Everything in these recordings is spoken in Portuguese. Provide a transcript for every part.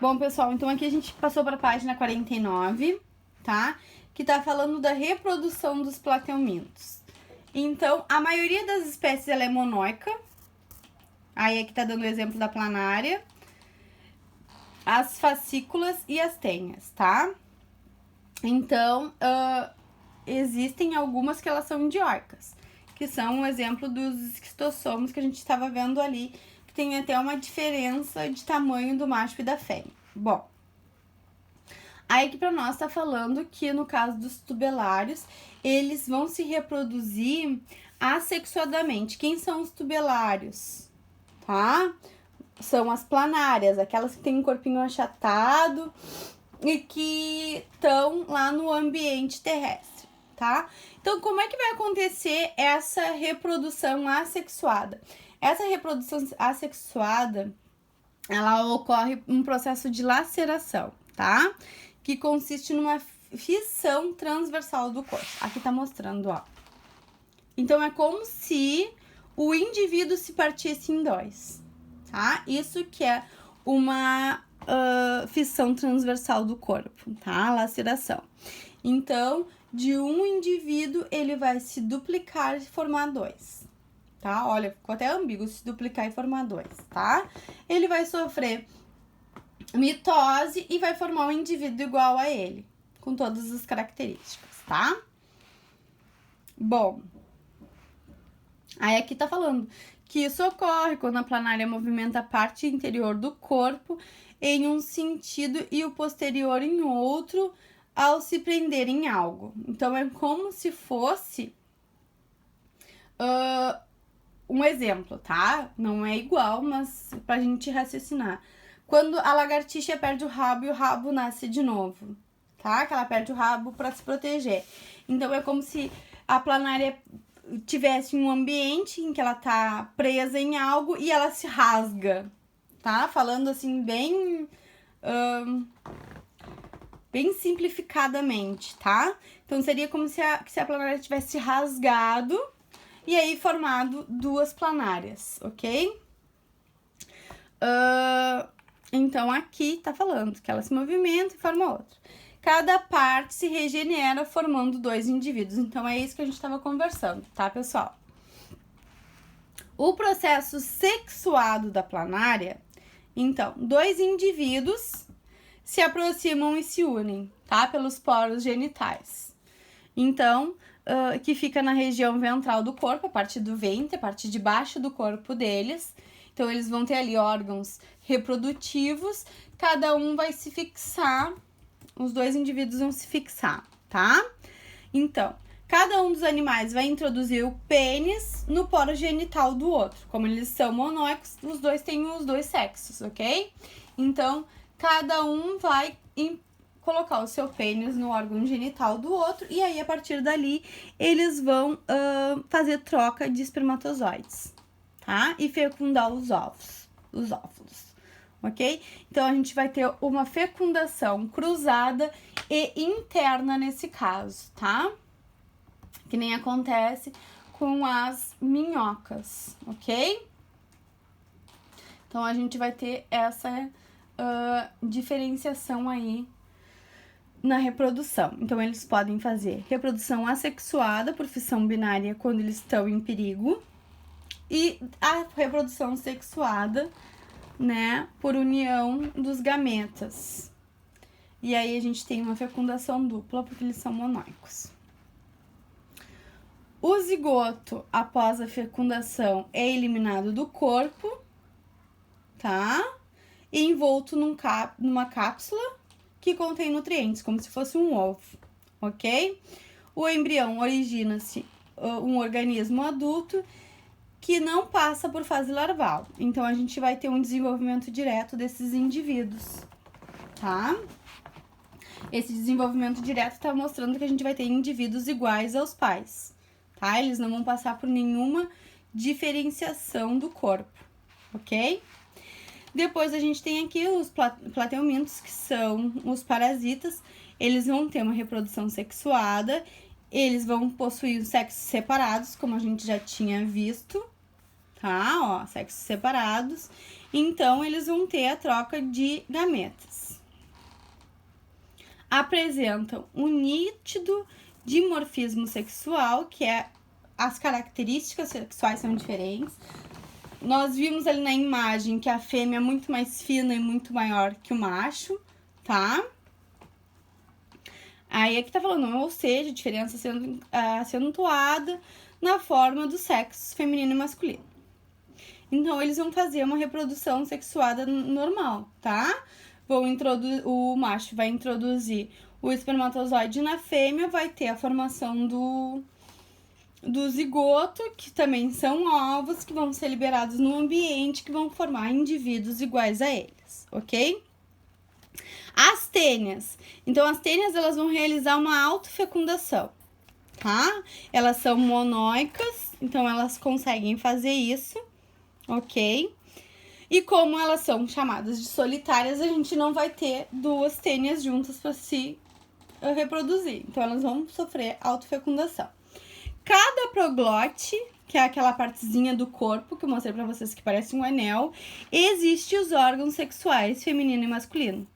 Bom, pessoal, então aqui a gente passou para a página 49, tá? Que tá falando da reprodução dos plateumintos. Então, a maioria das espécies ela é monóica. Aí aqui tá dando o exemplo da planária, as fascículas e as tenhas, tá? Então, existem algumas que elas são dioicas, que são um exemplo dos esquistossomos que a gente estava vendo ali, que tem até uma diferença de tamanho do macho e da fêmea. Bom, aí aqui para nós tá falando que no caso dos tubelários, eles vão se reproduzir assexuadamente. Quem são os tubelários? Tá? São as planárias, aquelas que têm um corpinho achatado e que estão lá no ambiente terrestre, tá? Então, como é que vai acontecer essa reprodução assexuada? Essa reprodução assexuada, ela ocorre um processo de laceração, tá? Que consiste numa fissão transversal do corpo. Aqui tá mostrando, ó. Então, é como se o indivíduo se partisse em dois, tá? Isso que é uma fissão transversal do corpo, tá? Laceração. Então, de um indivíduo, ele vai se duplicar e formar dois, tá? Olha, ficou até ambíguo, se duplicar e formar dois, tá? Ele vai sofrer mitose e vai formar um indivíduo igual a ele, com todas as características, tá? Bom, aí aqui tá falando que isso ocorre quando a planária movimenta a parte interior do corpo em um sentido e o posterior em outro ao se prender em algo. Então, é como se fosse um exemplo, tá? Não é igual, mas pra gente raciocinar. Quando a lagartixa perde o rabo e o rabo nasce de novo, tá? Que ela perde o rabo para se proteger. Então, é como se a planária tivesse um ambiente em que ela tá presa em algo e ela se rasga, tá? Falando assim bem simplificadamente, tá? Então, seria como se a planária tivesse rasgado e aí formado duas planárias, ok? Então, aqui tá falando que ela se movimenta e forma outra. Cada parte se regenera formando dois indivíduos. Então, é isso que a gente estava conversando, tá, pessoal? O processo sexuado da planária, então, dois indivíduos se aproximam e se unem, tá? Pelos poros genitais. Então, que fica na região ventral do corpo, a parte do ventre, a parte de baixo do corpo deles. Então, eles vão ter ali órgãos reprodutivos, cada um vai se fixar, os dois indivíduos vão se fixar, tá? Então, cada um dos animais vai introduzir o pênis no poro genital do outro. Como eles são monóicos, os dois têm os dois sexos, ok? Então, cada um vai colocar o seu pênis no órgão genital do outro e aí, a partir dali, eles vão fazer troca de espermatozoides, tá? E fecundar os óvulos, ok? Então, a gente vai ter uma fecundação cruzada e interna nesse caso, tá? Que nem acontece com as minhocas, ok? Então, a gente vai ter essa diferenciação aí na reprodução. Então, eles podem fazer reprodução assexuada por fissão binária quando eles estão em perigo e a reprodução sexuada, né, por união dos gametas. E aí, a gente tem uma fecundação dupla porque eles são monóicos. O zigoto, após a fecundação, é eliminado do corpo, tá? E envolto numa cápsula que contém nutrientes, como se fosse um ovo, ok? O embrião origina-se um organismo adulto que não passa por fase larval. Então, a gente vai ter um desenvolvimento direto desses indivíduos, tá? Esse desenvolvimento direto está mostrando que a gente vai ter indivíduos iguais aos pais, tá? Eles não vão passar por nenhuma diferenciação do corpo, ok? Depois, a gente tem aqui os plateumintos, que são os parasitas. Eles vão ter uma reprodução sexuada, eles vão possuir sexos separados, como a gente já tinha visto, tá? Ó, sexos separados. Então, eles vão ter a troca de gametas. Apresentam um nítido dimorfismo sexual, que é as características sexuais são diferentes. Nós vimos ali na imagem que a fêmea é muito mais fina e muito maior que o macho, tá? Aí aqui tá falando, ou seja, diferença sendo acentuada na forma do sexo feminino e masculino. Então, eles vão fazer uma reprodução sexuada normal, tá? O macho vai introduzir o espermatozoide na fêmea, vai ter a formação do zigoto, que também são ovos que vão ser liberados no ambiente, que vão formar indivíduos iguais a eles, ok? As tênias. Então, as tênias, elas vão realizar uma autofecundação, tá? Elas são monóicas, então elas conseguem fazer isso, ok? E como elas são chamadas de solitárias, a gente não vai ter duas tênias juntas para se reproduzir. Então, elas vão sofrer autofecundação. Cada proglote, que é aquela partezinha do corpo que eu mostrei pra vocês que parece um anel, existe os órgãos sexuais feminino e masculino,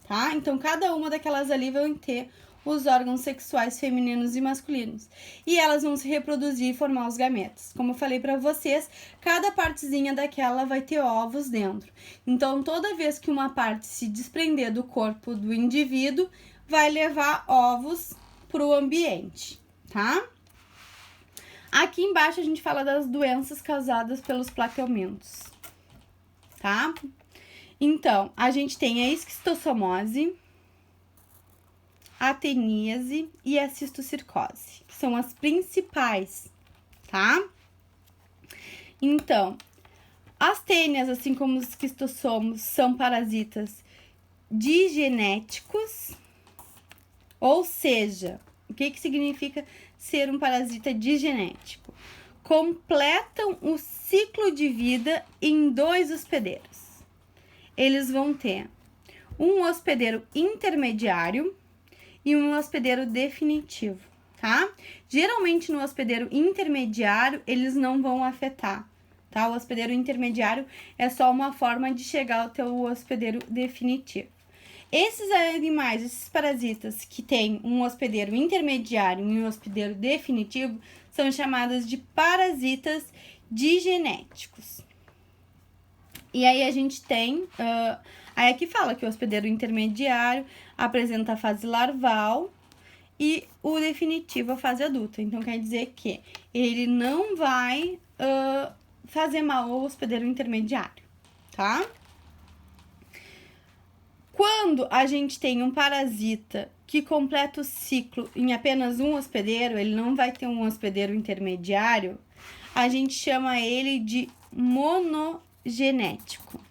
tá? Então, cada uma daquelas ali vão ter os órgãos sexuais femininos e masculinos. E elas vão se reproduzir e formar os gametas. Como eu falei pra vocês, cada partezinha daquela vai ter ovos dentro. Então, toda vez que uma parte se desprender do corpo do indivíduo, vai levar ovos pro ambiente, tá? Aqui embaixo a gente fala das doenças causadas pelos plateumintos, tá? Então, a gente tem a esquistossomose, a teníase e a cistocircose, que são as principais, tá? Então, as tênias, assim como os esquistossomos, são parasitas digenéticos, ou seja, o que significa ser um parasita digenético? Completam o ciclo de vida em 2 hospedeiros. Eles vão ter um hospedeiro intermediário e um hospedeiro definitivo, tá? Geralmente no hospedeiro intermediário eles não vão afetar, tá? O hospedeiro intermediário é só uma forma de chegar ao teu hospedeiro definitivo. Esses animais, esses parasitas que têm um hospedeiro intermediário e um hospedeiro definitivo são chamados de parasitas digenéticos. E aí a gente tem, aí aqui fala que o hospedeiro intermediário apresenta a fase larval e o definitivo a fase adulta. Então quer dizer que ele não vai fazer mal ao hospedeiro intermediário, tá? Quando a gente tem um parasita que completa o ciclo em apenas um hospedeiro, ele não vai ter um hospedeiro intermediário, a gente chama ele de monogenético,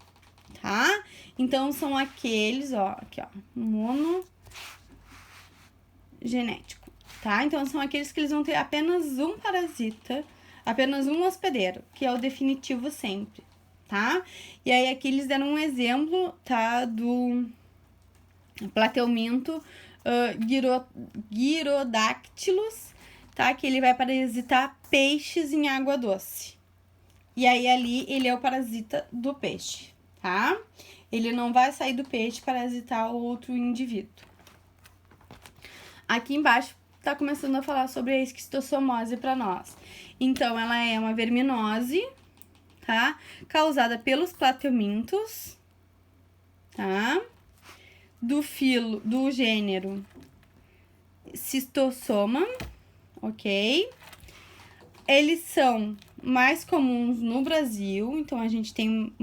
tá? Então, são aqueles, ó, aqui, ó, monogenético, tá? Então, são aqueles que eles vão ter apenas um parasita, apenas um hospedeiro, que é o definitivo sempre, tá? E aí, aqui eles deram um exemplo, tá, do plateuminto Gyrodactylus, tá? Que ele vai parasitar peixes em água doce. E aí, ali, ele é o parasita do peixe, tá? Ele não vai sair do peixe para parasitar outro indivíduo. Aqui embaixo tá começando a falar sobre a esquistossomose para nós. Então, ela é uma verminose, tá? Causada pelos plateumintos, tá? Do gênero Scistossoma, ok? Eles são mais comuns no Brasil, então a gente tem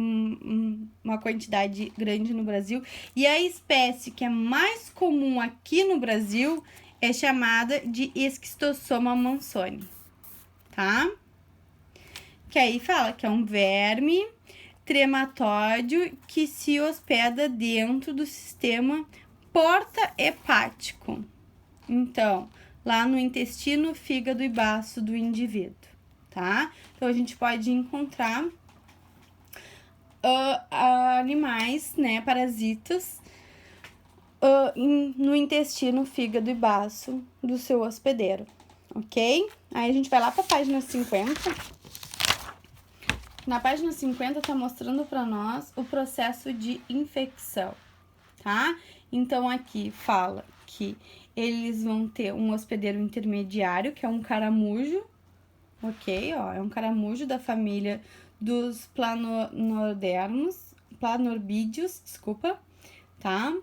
uma quantidade grande no Brasil. E a espécie que é mais comum aqui no Brasil é chamada de Esquistossoma mansoni, tá? Que aí fala que é um verme trematóide que se hospeda dentro do sistema porta-hepático. Então, lá no intestino, fígado e baço do indivíduo, tá? Então, a gente pode encontrar animais, né, parasitas no intestino, fígado e baço do seu hospedeiro, ok? Aí, a gente vai lá para a página 50. Na página 50 tá mostrando para nós o processo de infecção, tá? Então aqui fala que eles vão ter um hospedeiro intermediário, que é um caramujo, ok? Ó, é um caramujo da família dos planorbídeos, desculpa, tá?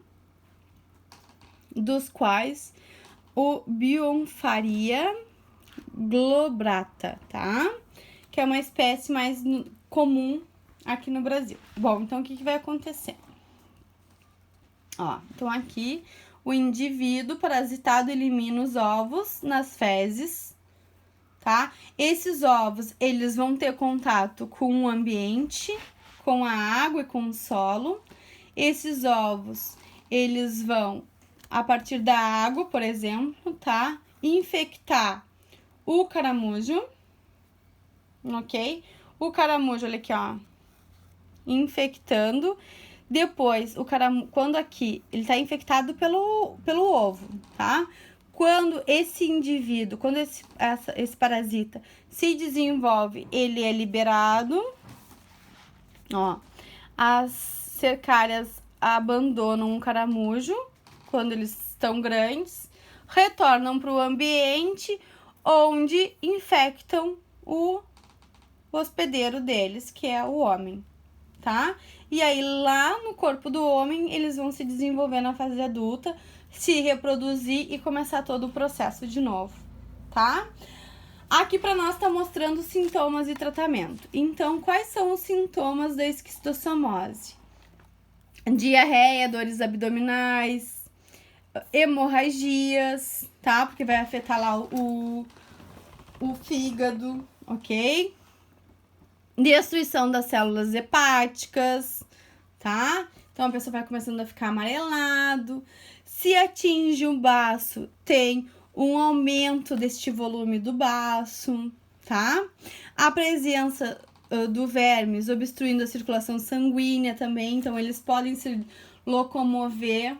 Dos quais o Bionfaria globrata, tá? Que é uma espécie mais comum aqui no Brasil. Bom, então o que vai acontecer? Ó, então aqui o indivíduo parasitado elimina os ovos nas fezes, tá? Esses ovos, eles vão ter contato com o ambiente, com a água e com o solo. Esses ovos, eles vão, a partir da água, por exemplo, tá? Infectar o caramujo, ok? O caramujo, olha aqui, ó, infectando. Depois, quando aqui, ele tá infectado pelo ovo, tá? Quando esse indivíduo, quando esse parasita se desenvolve, ele é liberado, ó. As cercárias abandonam o caramujo quando eles estão grandes, retornam para o ambiente, onde infectam o hospedeiro deles, que é o homem, tá? E aí, lá no corpo do homem, eles vão se desenvolver na fase adulta, se reproduzir e começar todo o processo de novo, tá? Aqui para nós tá mostrando sintomas e tratamento. Então, quais são os sintomas da esquistossomose? Diarreia, dores abdominais, hemorragias, tá? Porque vai afetar lá o fígado, ok? Destruição das células hepáticas, tá? Então a pessoa vai começando a ficar amarelado. Se atinge o baço, tem um aumento deste volume do baço, tá? A presença do vermes obstruindo a circulação sanguínea também, então eles podem se locomover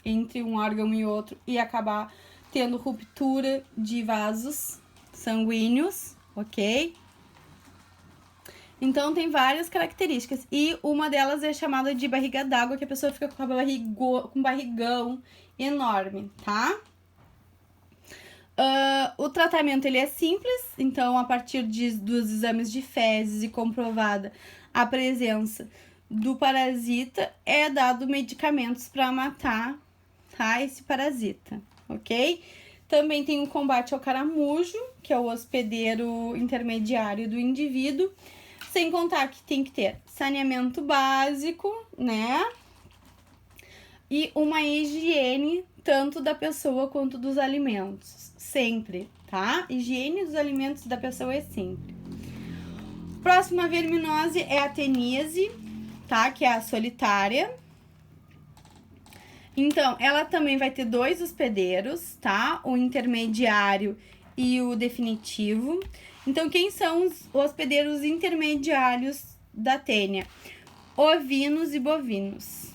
entre um órgão e outro e acabar tendo ruptura de vasos sanguíneos, ok? Então, tem várias características. E uma delas é chamada de barriga d'água, que a pessoa fica com um barrigão enorme, tá? O tratamento, ele é simples. Então, a partir dos exames de fezes e comprovada a presença do parasita, é dado medicamentos para matar, tá, esse parasita, ok? Também tem o combate ao caramujo, que é o hospedeiro intermediário do indivíduo. Sem contar que tem que ter saneamento básico, né? E uma higiene tanto da pessoa quanto dos alimentos. Sempre, tá? Higiene dos alimentos da pessoa é sempre. Próxima verminose é a teníase, tá? Que é a solitária. Então, ela também vai ter 2 hospedeiros, tá? O intermediário e o definitivo. Então, quem são os hospedeiros intermediários da tênia? Ovinos e bovinos.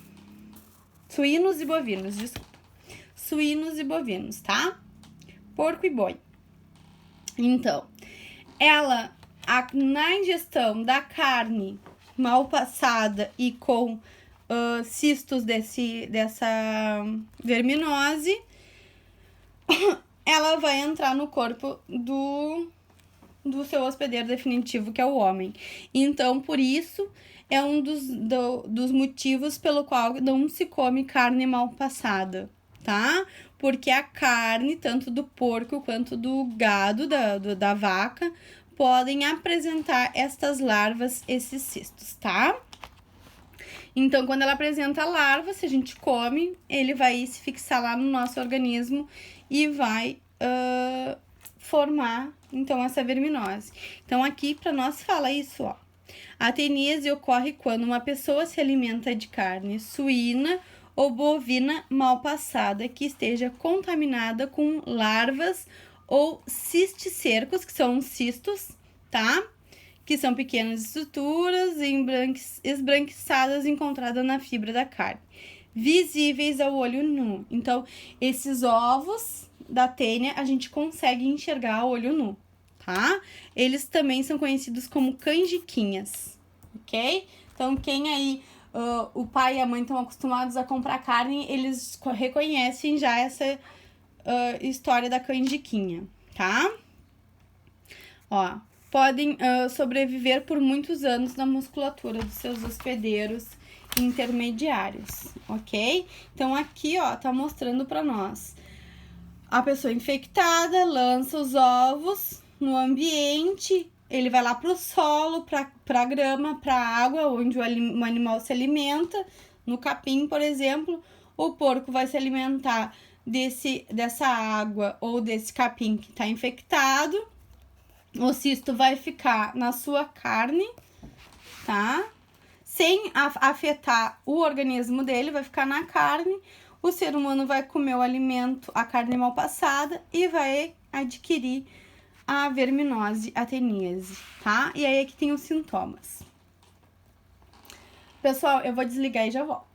Suínos e bovinos, desculpa. Suínos e bovinos, tá? Porco e boi. Então, ela, na ingestão da carne mal passada e com cistos dessa verminose, ela vai entrar no corpo do seu hospedeiro definitivo, que é o homem. Então, por isso, é um dos motivos pelo qual não se come carne mal passada, tá? Porque a carne, tanto do porco quanto do gado, da vaca, podem apresentar estas larvas, esses cistos, tá? Então, quando ela apresenta a larva, se a gente come, ele vai se fixar lá no nosso organismo e vai formar, então, essa verminose. Então, aqui, para nós, fala isso, ó. A teníase ocorre quando uma pessoa se alimenta de carne suína ou bovina mal passada que esteja contaminada com larvas ou cisticercos, que são cistos, tá? Que são pequenas estruturas esbranquiçadas encontradas na fibra da carne, visíveis ao olho nu. Então, esses ovos da tênia a gente consegue enxergar a olho nu, tá? Eles também são conhecidos como canjiquinhas, ok? Então, quem aí, o pai e a mãe estão acostumados a comprar carne, eles reconhecem já essa história da canjiquinha, tá? Ó, podem sobreviver por muitos anos na musculatura dos seus hospedeiros intermediários, ok? Então, aqui, ó, tá mostrando pra nós. A pessoa infectada lança os ovos no ambiente, ele vai lá pro solo, pra grama, pra água, onde o animal se alimenta, no capim, por exemplo. O porco vai se alimentar dessa água ou desse capim que tá infectado. O cisto vai ficar na sua carne, tá? Sem afetar o organismo dele, vai ficar na carne. O ser humano vai comer o alimento, a carne mal passada, e vai adquirir a verminose, a teníase, tá? E aí aqui tem os sintomas. Pessoal, eu vou desligar e já volto.